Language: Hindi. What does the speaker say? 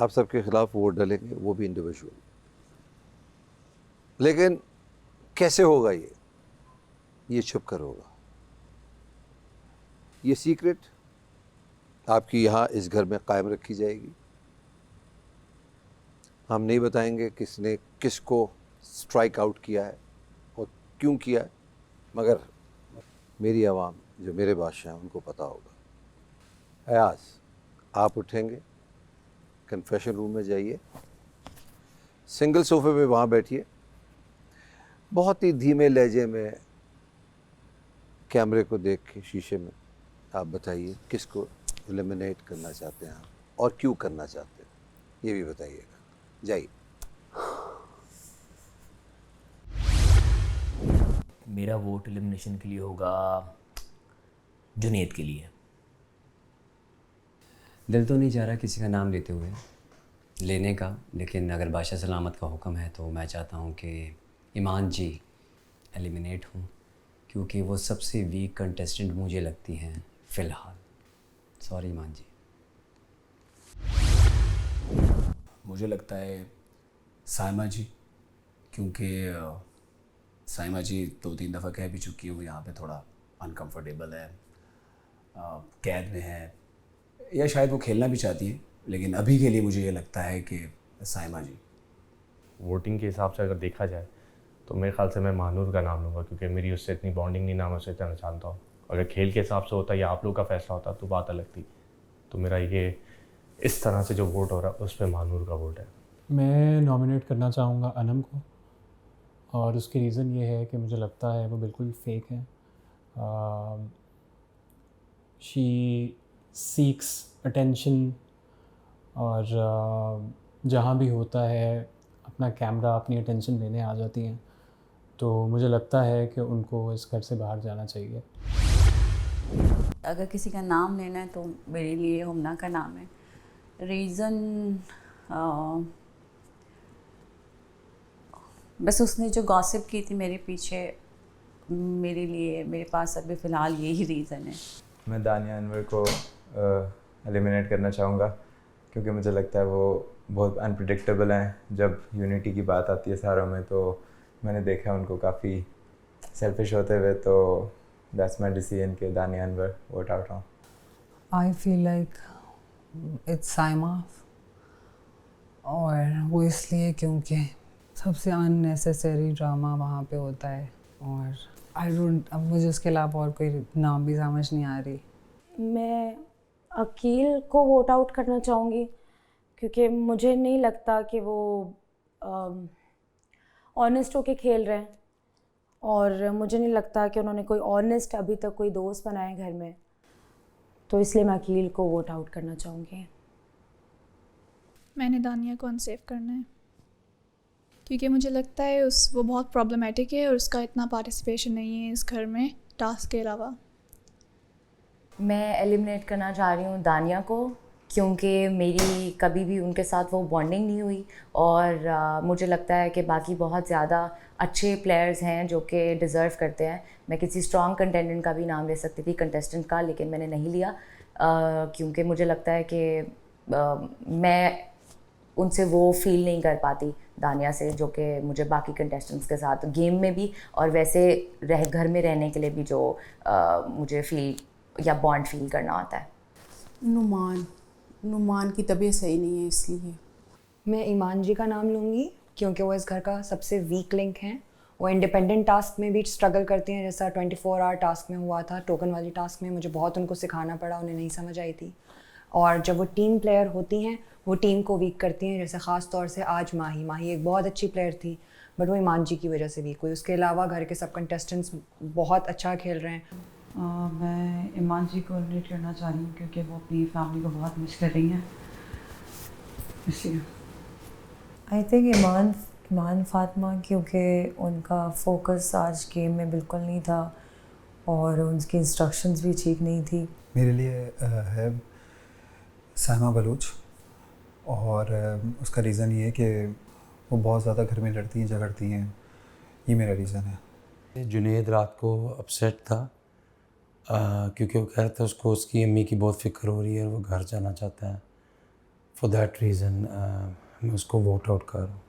आप सबके खिलाफ वोट डालेंगे, वो भी इंडिविजुअल। लेकिन कैसे होगा ये छुप कर होगा। ये सीक्रेट आपकी यहाँ इस घर में कायम रखी जाएगी। हम नहीं बताएंगे किसने किसको स्ट्राइक आउट किया है और क्यों किया है, मगर मेरी आवाम जो मेरे बादशाह हैं उनको पता होगा। अयाज, आप उठेंगे, कन्फेशन रूम में जाइए, सिंगल सोफे पे वहाँ बैठिए, बहुत ही धीमे लहजे में कैमरे को देख के शीशे में आप बताइए किसको एलिमिनेट करना चाहते हैं आप और क्यों करना चाहते हैं, ये भी बताइएगा। जाइए। मेरा वोट एलिमिनेशन के लिए होगा जुनेद के लिए। दिल तो नहीं चाह रहा किसी का नाम लेते हुए लेने का, लेकिन अगर बादशाह सलामत का हुक्म है तो मैं चाहता हूँ कि ईमान जी एलिमिनेट हूँ, क्योंकि वो सबसे वीक कंटेस्टेंट मुझे लगती हैं फ़िलहाल। सॉरी ईमान जी। मुझे लगता है साइमा जी, क्योंकि साइमा जी 2-3 दफ़ा कह भी चुकी हूँ यहाँ पे थोड़ा अनकंफर्टेबल है, कैद में है, या शायद वो खेलना भी चाहती है, लेकिन अभी के लिए मुझे ये लगता है कि साइमा जी। वोटिंग के हिसाब से अगर देखा जाए तो मेरे ख्याल से मैं महानूर का नाम लूँगा, क्योंकि मेरी उससे इतनी बॉन्डिंग नहीं, ना मैं उसे इतना जानता हूँ। अगर खेल के हिसाब से होता या आप लोग का फैसला होता तो बात अलग थी। तो मेरा ये इस तरह से जो वोट हो रहा है उस पर महानूर का वोट है। मैं नॉमिनेट करना चाहूँगा अनम को, और उसकी रीज़न ये है कि मुझे लगता है वो बिल्कुल फेक है। शी सीक्स अटेंशन, और जहाँ भी होता है अपना कैमरा अपनी अटेंशन लेने आ जाती हैं। तो मुझे लगता है कि उनको इस घर से बाहर जाना चाहिए। अगर किसी का नाम लेना है तो मेरे लिए हुमना का नाम है। रीज़न बस उसने जो गॉसिप की थी मेरे पीछे, मेरे लिए मेरे पास अभी फ़िलहाल यही रीज़न है। मैं दानिया अनवर को एलिमिनेट करना चाहूँगा, क्योंकि मुझे लगता है वो बहुत अनप्रिडिक्टेबल हैं। जब यूनिटी की बात आती है सारों में तो मैंने देखा उनको काफ़ी सेल्फिश होते हुए, तो दैट्स माय डिसीजन कि दानिया अनवर वोट आउट हूँ। I feel like it's Saima, और वो इसलिए क्योंकि सबसे अननेसेसरी ड्रामा वहाँ पे होता है, और आई डोंट, अब मुझे उसके अलावा और कोई नाम भी समझ नहीं आ रही। मैं अकील को वोट आउट करना चाहूँगी, क्योंकि मुझे नहीं लगता कि वो ऑनेस्ट होके खेल रहे हैं, और मुझे नहीं लगता कि उन्होंने कोई ऑनेस्ट अभी तक कोई दोस्त बनाए घर में। तो इसलिए मैं अकील को वोट आउट करना चाहूँगी। मैंने दानिया को अनसेफ करना है, क्योंकि मुझे लगता है वो बहुत प्रॉब्लमेटिक है और उसका इतना पार्टिसिपेशन नहीं है इस घर में टास्क के अलावा। मैं एलिमिनेट करना चाह रही हूँ दानिया को, क्योंकि मेरी कभी भी उनके साथ वो बॉन्डिंग नहीं हुई, और मुझे लगता है कि बाकी बहुत ज़्यादा अच्छे प्लेयर्स हैं जो कि डिज़र्व करते हैं। मैं किसी स्ट्रॉन्ग कंटेंडेंट का भी नाम ले सकती थी, कंटेस्टेंट का, लेकिन मैंने नहीं लिया, क्योंकि मुझे लगता है कि मैं उनसे वो फील नहीं कर पाती दानिया से, जो कि मुझे बाकी कंटेस्टेंट्स के साथ गेम में भी और वैसे घर में रहने के लिए भी जो मुझे फील या बॉन्ड फील करना होता है। नुमान की तबीयत सही नहीं है, इसलिए मैं ईमान जी का नाम लूँगी, क्योंकि वो इस घर का सबसे वीक लिंक हैं। वो इंडिपेंडेंट टास्क में भी स्ट्रगल करती हैं, जैसा 24 आवर टास्क में हुआ था, टोकन वाली टास्क में मुझे बहुत उनको सिखाना पड़ा, उन्हें नहीं समझ आई थी। और जब वो टीम प्लेयर होती हैं वो टीम को वीक करती हैं, जैसे ख़ास तौर से आज माही एक बहुत अच्छी प्लेयर थी, बट वो ईमान जी की वजह से वीक हुई। उसके अलावा घर के सब कंटेस्टेंट्स बहुत अच्छा खेल रहे हैं। मैं ईमान जी को एलिमिनेट करना चाह रही हूँ, क्योंकि वो अपनी फैमिली को बहुत मिस कर रही हैं, इसलिए। आई थिंक ईमान फातिमा, क्योंकि उनका फोकस आज गेम में बिल्कुल नहीं था और उनकी इंस्ट्रक्शंस भी ठीक नहीं थी। मेरे लिए है साइमा बलूच, और उसका रीज़न ये है कि वो बहुत ज़्यादा घर में लड़ती हैं झगड़ती हैं, ये मेरा रीज़न है। जुनेद रात को अपसेट था, क्योंकि वो कह रहा था उसको उसकी अम्मी की बहुत फ़िक्र हो रही है और वो घर जाना चाहता है। फॉर दैट रीज़न मैं उसको वोट आउट कर रहा हूँ।